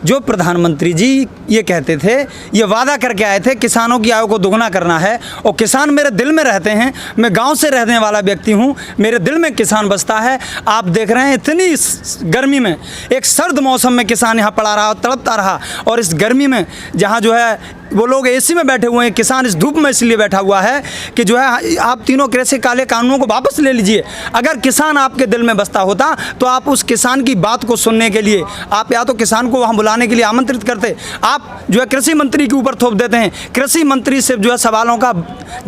जो प्रधानमंत्री जी ये कहते थे, ये वादा करके आए थे किसानों की आय को दोगुना करना है, और किसान मेरे दिल में रहते हैं। मैं गांव से रहने वाला व्यक्ति हूं, मेरे दिल में किसान बसता है। आप देख रहे हैं इतनी गर्मी में, एक सर्द मौसम में किसान यहाँ पड़ा रहा, तड़पता रहा, और इस गर्मी में जहाँ जो है वो लोग एसी में बैठे हुए हैं, किसान इस धूप में इसलिए बैठा हुआ है कि जो है आप तीनों कृषि काले कानूनों को वापस ले लीजिए। अगर किसान आपके दिल में बसता होता तो आप उस किसान की बात को सुनने के लिए आप या तो किसान को वहाँ बुलाने के लिए आमंत्रित करते। आप जो है कृषि मंत्री के ऊपर थोप देते हैं, कृषि मंत्री से जो है सवालों का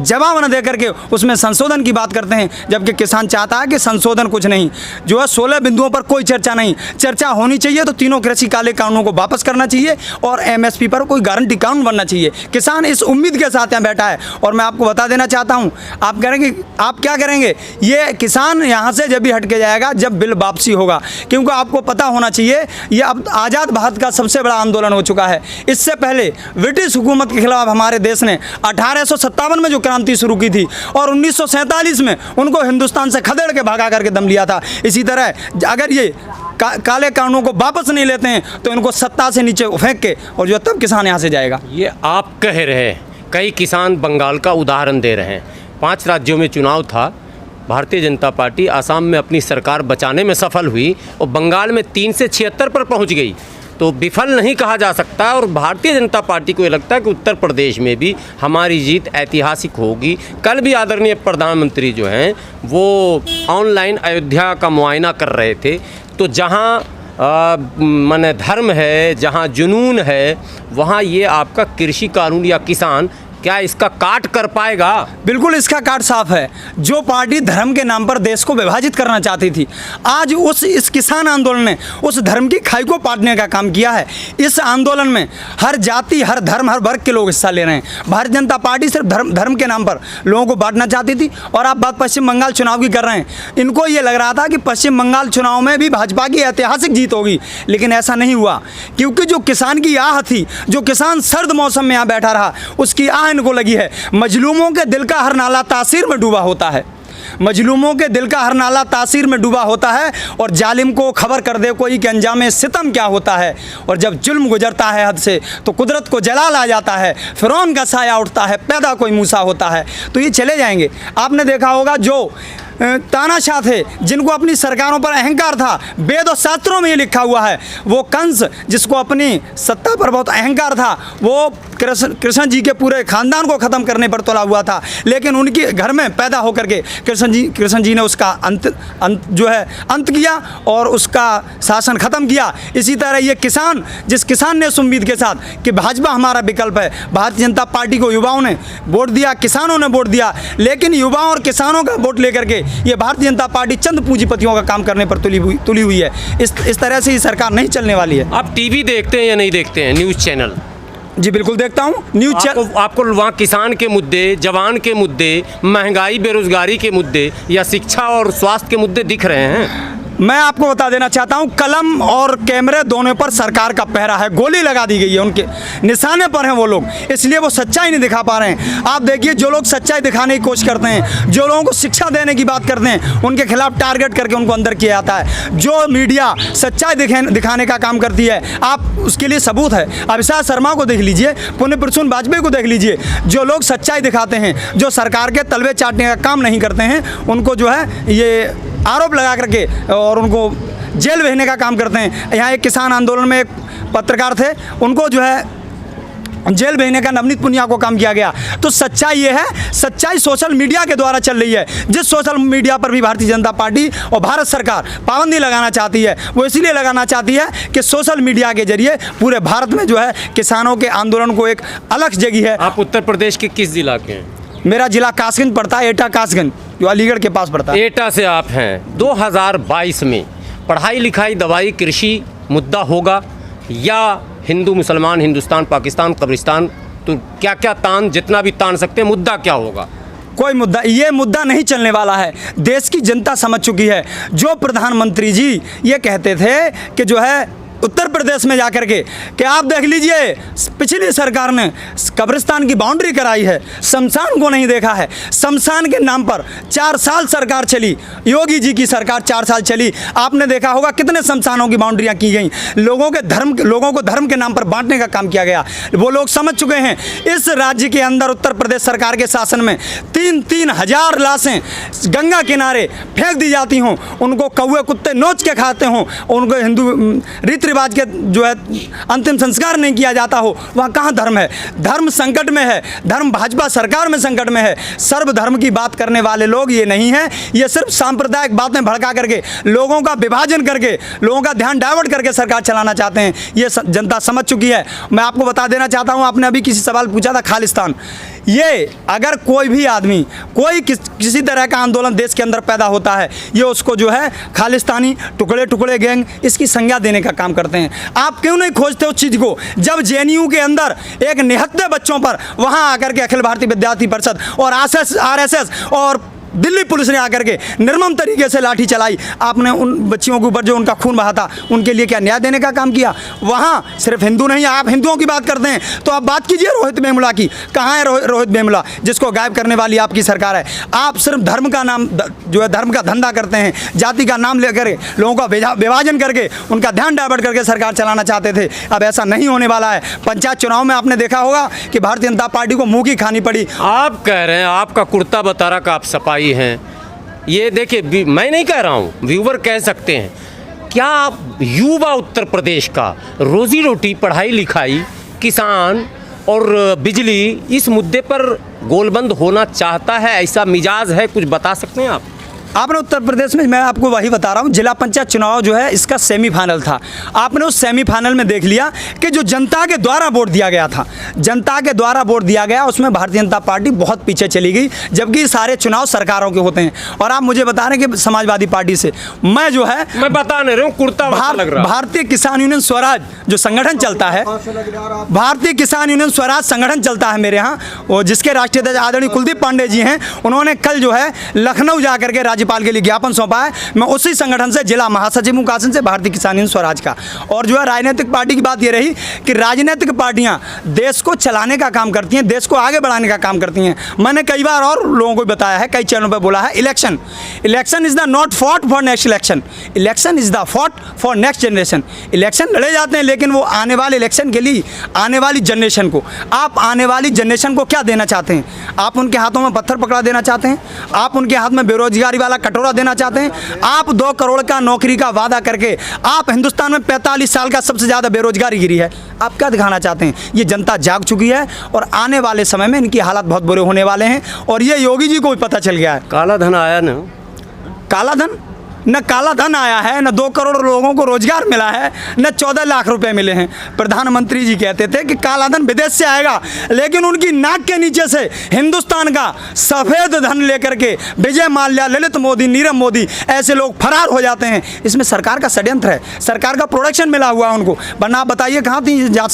जवाब न दे करके उसमें संशोधन की बात करते हैं, जबकि किसान चाहता है कि संशोधन कुछ नहीं, जो है 16 बिंदुओं पर कोई चर्चा नहीं। चर्चा होनी चाहिए तो तीनों कृषि काले कानूनों को वापस करना चाहिए और MSP पर कोई गारंटी कानून बनना चाहिए। किसान इस उम्मीद के साथ यहाँ बैठा है। और मैं आपको बता देना चाहता हूँ, आप करेंगे, आप क्या करेंगे, ये किसान यहाँ से जब भी हट के जाएगा जब बिल वापसी होगा, क्योंकि आपको पता होना चाहिए ये अब आज़ाद भारत का सबसे बड़ा आंदोलन हो चुका है। इससे पहले ब्रिटिश हुकूमत के खिलाफ हमारे देश ने 1857 में जो क्रांति शुरू की थी और 1947 में उनको हिंदुस्तान से खदेड़ के भगा करके दम लिया था। इसी तरह अगर ये काले कानूनों को वापस नहीं लेते हैं तो इनको सत्ता से नीचे फेंक के और जो तब किसान यहाँ से जाएगा। ये आप कह रहे हैं, कई किसान बंगाल का उदाहरण दे रहे हैं। 5 राज्यों में चुनाव था, भारतीय जनता पार्टी आसाम में अपनी सरकार बचाने में सफल हुई और बंगाल में 3 से 76 पर पहुंच गई, तो विफल नहीं कहा जा सकता। और भारतीय जनता पार्टी को ये लगता है कि उत्तर प्रदेश में भी हमारी जीत ऐतिहासिक होगी। कल भी आदरणीय प्रधानमंत्री जो हैं वो ऑनलाइन अयोध्या का मुआयना कर रहे थे, तो जहाँ माने धर्म है, जहाँ जुनून है, वहाँ ये आपका कृषि कानून या किसान क्या इसका काट कर पाएगा? बिल्कुल इसका काट साफ है। जो पार्टी धर्म के नाम पर देश को विभाजित करना चाहती थी, आज इस किसान आंदोलन ने उस धर्म की खाई को पाटने का काम किया है। इस आंदोलन में हर जाति, हर धर्म, हर वर्ग के लोग हिस्सा ले रहे हैं। भारतीय जनता पार्टी सिर्फ धर्म के नाम पर लोगों को बांटना चाहती थी। और आप बात पश्चिम बंगाल चुनाव की कर रहे हैं, इनको ये लग रहा था कि पश्चिम बंगाल चुनाव में भी भाजपा की ऐतिहासिक जीत होगी, लेकिन ऐसा नहीं हुआ, क्योंकि जो किसान की आह थी, जो किसान सर्द मौसम में यहाँ बैठा रहा, उसकी आह इनको लगी है। मजलूमों के दिल का हर नाला तासीर में डूबा होता है, मजलूमों के दिल का हर नाला तासीर में डूबा होता है, और जालिम को खबर कर दे कोई कि अंजामे सितम क्या होता है। और जब जुल्म गुजरता है हद से तो कुदरत को जलाल आ जाता है, फिरौन का साया उठता है, पैदा कोई मूसा होता है। तो ये चले जाएंगे। आपने देखा होगा जो तानाशाह थे, जिनको अपनी सरकारों पर अहंकार था, वेद और शास्त्रों में ये लिखा हुआ है, वो कंस जिसको अपनी सत्ता पर बहुत अहंकार था, वो कृष्ण जी के पूरे खानदान को ख़त्म करने पर तुला हुआ था, लेकिन उनके घर में पैदा होकर के कृष्ण जी ने उसका अंत किया और उसका शासन ख़त्म किया। इसी तरह ये किसान, जिस किसान ने इस उम्मीद के साथ कि भाजपा हमारा विकल्प है, भारतीय जनता पार्टी को युवाओं ने वोट दिया, किसानों ने वोट दिया, लेकिन युवाओं और किसानों का वोट लेकर के ये भारतीय जनता पार्टी चंद पूंजीपतियों का काम करने पर तुली हुई है। इस तरह से ये सरकार नहीं चलने वाली है। आप टीवी देखते हैं या नहीं देखते हैं, न्यूज़ चैनल? जी बिल्कुल देखता हूँ न्यूज़ चैनल। आपको वहाँ किसान के मुद्दे, जवान के मुद्दे, महंगाई बेरोजगारी के मुद्दे या शिक्षा और स्वास्थ्य के मुद्दे दिख रहे हैं? मैं आपको बता देना चाहता हूं, कलम और कैमरे दोनों पर सरकार का पहरा है, गोली लगा दी गई है, उनके निशाने पर हैं वो लोग, इसलिए वो सच्चाई नहीं दिखा पा रहे हैं। आप देखिए, जो लोग सच्चाई दिखाने की कोशिश करते हैं, जो लोगों को शिक्षा देने की बात करते हैं, उनके खिलाफ टारगेट करके उनको अंदर किया जाता है। जो मीडिया सच्चाई दिखाने का काम करती है, आप उसके लिए सबूत है। अभिषेक शर्मा को देख लीजिए, पुण्य प्रसून वाजपेयी को देख लीजिए। जो लोग सच्चाई दिखाते हैं, जो सरकार के तलवे चाटने का काम नहीं करते हैं, उनको जो है ये आरोप लगा करके और उनको जेल भेजने का काम करते हैं। यहाँ एक किसान आंदोलन में एक पत्रकार थे, उनको जो है जेल भेजने का नवनीत पुनिया को काम किया गया। तो सच्चाई ये है, सच्चाई सोशल मीडिया के द्वारा चल रही है। जिस सोशल मीडिया पर भी भारतीय जनता पार्टी और भारत सरकार पाबंदी लगाना चाहती है, वो इसलिए लगाना चाहती है कि सोशल मीडिया के जरिए पूरे भारत में जो है किसानों के आंदोलन को एक अलग जगह है। आप उत्तर प्रदेश के किस जिला के हैं? मेरा जिला कासगंज पड़ता है, एटा कासगंज, जो अलीगढ़ के पास पड़ता है। एटा से आप हैं। 2022 में पढ़ाई लिखाई दवाई कृषि मुद्दा होगा या हिंदू मुसलमान, हिंदुस्तान पाकिस्तान कब्रिस्तान, तो क्या क्या तान, जितना भी तान सकते हैं, मुद्दा क्या होगा? कोई मुद्दा, ये मुद्दा नहीं चलने वाला है। देश की जनता समझ चुकी है। जो प्रधानमंत्री जी ये कहते थे कि जो है उत्तर प्रदेश में जाकर के कि आप देख लीजिए पिछली सरकार ने कब्रिस्तान की बाउंड्री कराई है, शमशान को नहीं देखा है। शमशान के नाम पर 4 साल सरकार चली, योगी जी की सरकार 4 साल चली। आपने देखा होगा कितने शमशानों की बाउंड्रियां की गई, लोगों को धर्म के नाम पर बांटने का काम किया गया। वो लोग समझ चुके हैं इस राज्य के अंदर उत्तर प्रदेश सरकार के शासन में 3-3 हज़ार लाशें गंगा किनारे फेंक दी जाती हों, उनको कौवे कुत्ते नोच के खाते हों, उनको हिंदू रीति रिवाज के जो है अंतिम संस्कार नहीं किया जाता हो, वहाँ कहाँ धर्म है? धर्म संकट में है, धर्म भाजपा सरकार में संकट में है। सर्वधर्म की बात करने वाले लोग ये नहीं हैं, ये सिर्फ सांप्रदायिक बातें भड़का करके लोगों का विभाजन करके लोगों का ध्यान डाइवर्ट करके सरकार चलाना चाहते हैं। ये जनता समझ चुकी है। मैं आपको बता देना चाहता हूँ, आपने अभी किसी सवाल पूछा था खालिस्तान, ये अगर कोई भी आदमी कोई किसी तरह का आंदोलन देश के अंदर पैदा होता है, ये उसको जो है खालिस्तानी टुकड़े टुकड़े गैंग इसकी संज्ञा देने का काम करते हैं। आप क्यों नहीं खोजते उस चीज़ को? जब जेएनयू के अंदर एक निहत्थे बच्चों पर वहाँ आकर के अखिल भारतीय विद्यार्थी परिषद और आरएसएस और दिल्ली पुलिस ने आकर के निर्मम तरीके से लाठी चलाई, आपने उन बच्चियों के ऊपर जो उनका खून बहा था उनके लिए क्या न्याय देने का काम किया? वहाँ सिर्फ हिंदू नहीं, आप हिंदुओं की बात करते हैं तो आप बात कीजिए रोहित वेमुला की। कहाँ है रोहित वेमुला जिसको गायब करने वाली आपकी सरकार है? आप सिर्फ धर्म का नाम जो है धर्म का धंधा करते हैं, जाति का नाम लेकर लोगों का विभाजन करके उनका ध्यान डाइवर्ट करके सरकार चलाना चाहते थे। अब ऐसा नहीं होने वाला है। पंचायत चुनाव में आपने देखा होगा कि भारतीय जनता पार्टी को मुँह की खानी पड़ी। आप कह रहे हैं आपका कुर्ता बतारा का आप सपाई हैं, ये देखिए मैं नहीं कह रहा हूँ, व्यूवर कह सकते हैं। क्या युवा उत्तर प्रदेश का रोजी रोटी, पढ़ाई लिखाई, किसान और बिजली इस मुद्दे पर गोलबंद होना चाहता है? ऐसा मिजाज है, कुछ बता सकते हैं आप? आपने उत्तर प्रदेश में, मैं आपको वही बता रहा हूँ, जिला पंचायत चुनाव जो है इसका सेमीफाइनल था। आपने उस सेमीफाइनल में देख लिया कि जो जनता के द्वारा वोट दिया गया था, जनता के द्वारा वोट दिया गया, उसमें भारतीय जनता पार्टी बहुत पीछे चली गई, जबकि सारे चुनाव सरकारों के होते हैं। और आप मुझे बता रहे हैं कि समाजवादी पार्टी से मैं जो है, मैं बता नहीं रहा हूँ, कुर्ता लग रहा है। भारतीय किसान यूनियन स्वराज जो संगठन चलता है, भारतीय किसान यूनियन स्वराज संगठन चलता है मेरे यहाँ, और जिसके राष्ट्रीय अध्यक्ष आदरणीय कुलदीप पांडे जी हैं, उन्होंने कल जो है लखनऊ जाकर के राज्यपाल के लिए ज्ञापन सौंपा है। मैं उसी संगठन से जिला महासचिव हूं कासिम से, भारतीय किसान यूनियन स्वराज का। और जो है राजनीतिक पार्टी की बात ये रही कि राजनीतिक पार्टियां देश को चलाने का काम करती हैं, देश को आगे बढ़ाने का काम करती हैं। मैंने कई बार और लोगों को बताया है, कई चैनलों पर बोला है, election is the not fought for next election, election is the fought for next generation. Election लड़े जाते हैं, लेकिन वो आने वाले इलेक्शन के लिए आने वाली जनरेशन को, आप आने वाली जनरेशन को क्या देना चाहते हैं? आप उनके हाथों में पत्थर पकड़ा देना चाहते हैं? आप उनके हाथ में बेरोजगारी वाला कटोरा देना चाहते हैं? आप 2 करोड़ का नौकरी का वादा करके, आप हिंदुस्तान में 45 साल का सबसे ज़्यादा बेरोजगारी गिरी है, आप क्या दिखाना चाहते हैं? ये जनता जाग चुकी है और आने वाले समय में इनकी हालात बहुत बुरे होने वाले हैं, और ये योगी जी को भी पता चल गया है। काला धन आया ना, काला धन न काला धन आया है, न 2 करोड़ लोगों को रोजगार मिला है, न 14 लाख रुपए मिले हैं। प्रधानमंत्री जी कहते थे कि काला धन विदेश से आएगा, लेकिन उनकी नाक के नीचे से हिंदुस्तान का सफ़ेद धन लेकर के विजय माल्या, ललित मोदी, नीरव मोदी ऐसे लोग फरार हो जाते हैं। इसमें सरकार का षड्यंत्र है, सरकार का प्रोडक्शन मिला हुआ है उनको। वरना आप बताइए कहाँ थी जांच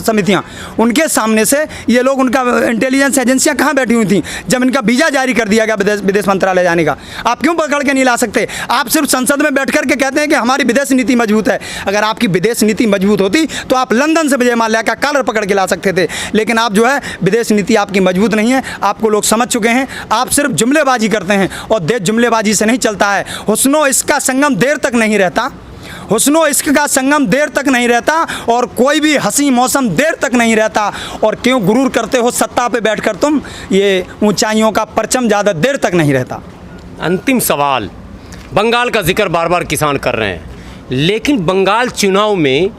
समितियाँ? उनके सामने से ये लोग, उनका इंटेलिजेंस एजेंसियाँ कहाँ बैठी हुई थी जब इनका वीज़ा जारी कर दिया गया विदेश मंत्रालय जाने का? आप क्यों पकड़ के नहीं ला सकते? आप सिर्फ संसद में बैठ कर के कहते हैं कि हमारी विदेश नीति मजबूत है। अगर आपकी विदेश नीति मजबूत होती तो आप लंदन से विजय माल्या का कॉलर पकड़ के ला सकते थे, लेकिन आप जो है विदेश नीति आपकी मजबूत नहीं है। आपको लोग समझ चुके हैं, आप सिर्फ जुमलेबाजी करते हैं, और देश जुमलेबाजी से नहीं चलता है। हुस्नो इसका संगम देर तक नहीं रहता, हुस्नो इश्क का संगम देर तक नहीं रहता, और कोई भी हंसी मौसम देर तक नहीं रहता। और क्यों गुरूर करते हो सत्ता पे बैठकर तुम? ये ऊंचाइयों का परचम ज़्यादा देर तक नहीं रहता। अंतिम सवाल, बंगाल का जिक्र बार बार किसान कर रहे हैं, लेकिन बंगाल चुनाव में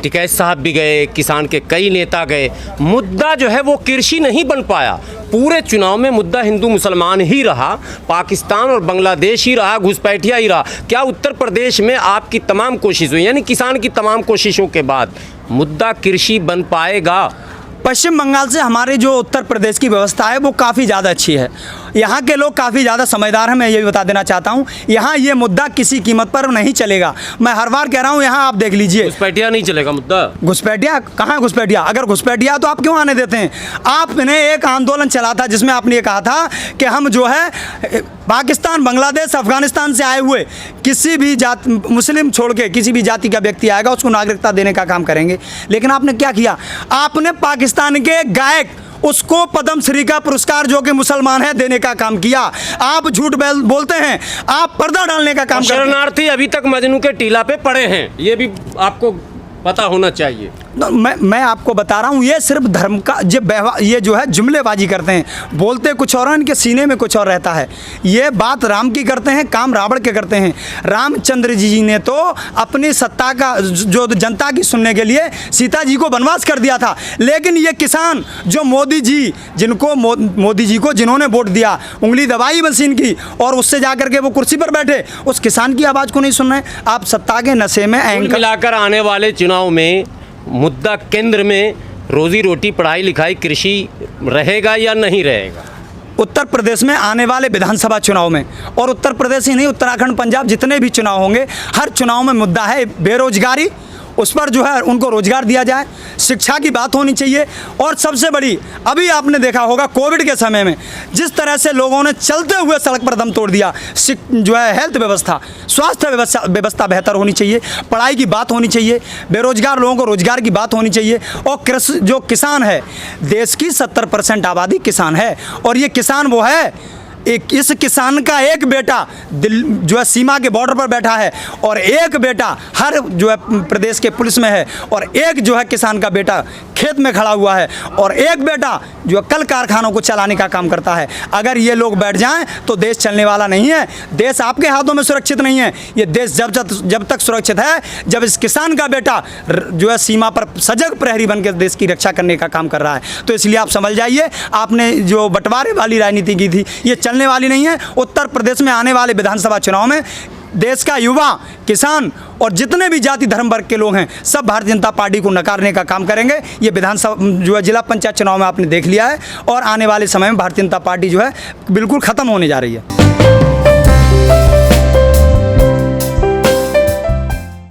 टिकैत साहब भी गए, किसान के कई नेता गए, मुद्दा जो है वो कृषि नहीं बन पाया। पूरे चुनाव में मुद्दा हिंदू मुसलमान ही रहा, पाकिस्तान और बांग्लादेश ही रहा, घुसपैठिया ही रहा। क्या उत्तर प्रदेश में आपकी तमाम कोशिशों, यानी किसान की तमाम कोशिशों के बाद मुद्दा कृषि बन पाएगा? पश्चिम बंगाल से हमारे जो उत्तर प्रदेश की व्यवस्था है वो काफ़ी ज़्यादा अच्छी है। यहाँ के लोग काफ़ी ज़्यादा समझदार हैं, मैं ये भी बता देना चाहता हूँ। यहाँ ये मुद्दा किसी कीमत पर नहीं चलेगा। मैं हर बार कह रहा हूँ, यहाँ आप देख लीजिए, घुसपैठिया नहीं चलेगा मुद्दा। घुसपैठिया कहाँ घुसपैठिया? अगर घुसपैठिया तो आप क्यों आने देते हैं? आपने एक आंदोलन चला था जिसमें आपने ये कहा था कि हम जो है पाकिस्तान, बांग्लादेश, अफगानिस्तान से आए हुए किसी भी जात, मुस्लिम छोड़ के किसी भी जाति का व्यक्ति आएगा उसको नागरिकता देने का काम करेंगे। लेकिन आपने क्या किया? आपने पाकिस्तान के गायक उसको पद्म श्री का पुरस्कार जो कि मुसलमान है देने का काम किया। आप झूठ बोलते हैं, आप पर्दा डालने का काम करते हैं। शरणार्थी अभी तक मजनू के टीला पे पड़े हैं, ये भी आपको पता होना चाहिए। मैं आपको बता रहा हूँ, ये सिर्फ धर्म का ये जो है जुमलेबाजी करते हैं, बोलते कुछ और, इनके सीने में कुछ और रहता है। ये बात राम की करते हैं, काम रावण के करते हैं। रामचंद्र जी ने तो अपनी सत्ता का जो जनता की सुनने के लिए सीता जी को वनवास कर दिया था। लेकिन ये किसान जो मोदी जी को जिन्होंने वोट दिया, उंगली दबाई मशीन की और उससे जाकर के वो कुर्सी पर बैठे, उस किसान की आवाज़ को नहीं सुन रहे। आप सत्ता के नशे में एंकर मिलाकर आने वाले चुनाव में मुद्दा केंद्र में रोजी रोटी, पढ़ाई लिखाई, कृषि रहेगा या नहीं रहेगा? उत्तर प्रदेश में आने वाले विधानसभा चुनाव में, और उत्तर प्रदेश ही नहीं, उत्तराखंड, पंजाब, जितने भी चुनाव होंगे, हर चुनाव में मुद्दा है बेरोजगारी। उस पर जो है उनको रोजगार दिया जाए, शिक्षा की बात होनी चाहिए। और सबसे बड़ी, अभी आपने देखा होगा कोविड के समय में जिस तरह से लोगों ने चलते हुए सड़क पर दम तोड़ दिया, जो है हेल्थ व्यवस्था, स्वास्थ्य व्यवस्था बेहतर होनी चाहिए, पढ़ाई की बात होनी चाहिए, बेरोजगार लोगों को रोजगार की बात होनी चाहिए। और कृषि, जो किसान है, देश की 70% आबादी किसान है, और ये किसान वो है, इस किसान का एक बेटा जो है सीमा के बॉर्डर पर बैठा है, और एक बेटा हर जो है प्रदेश के पुलिस में है, और एक जो है किसान का बेटा खेत में खड़ा हुआ है, और एक बेटा जो कल कारखानों को चलाने का काम करता है। अगर ये लोग बैठ जाएं तो देश चलने वाला नहीं है। देश आपके हाथों में सुरक्षित नहीं है। ये देश जब तक सुरक्षित है जब इस किसान का बेटा जो है सीमा पर सजग प्रहरी बनकर देश की रक्षा करने का काम कर रहा है। तो इसलिए आप समझ जाइए, आपने जो बंटवारे वाली राजनीति की थी, ये चलने वाली नहीं है। उत्तर प्रदेश में आने वाले विधानसभा चुनाव में देश का युवा, किसान और जितने भी जाति धर्म वर्ग के लोग हैं, सब भारतीय जनता पार्टी को नकारने का काम करेंगे। ये विधानसभा जो है जिला पंचायत चुनाव में आपने देख लिया है, और आने वाले समय में भारतीय जनता पार्टी जो है बिल्कुल ख़त्म होने जा रही है।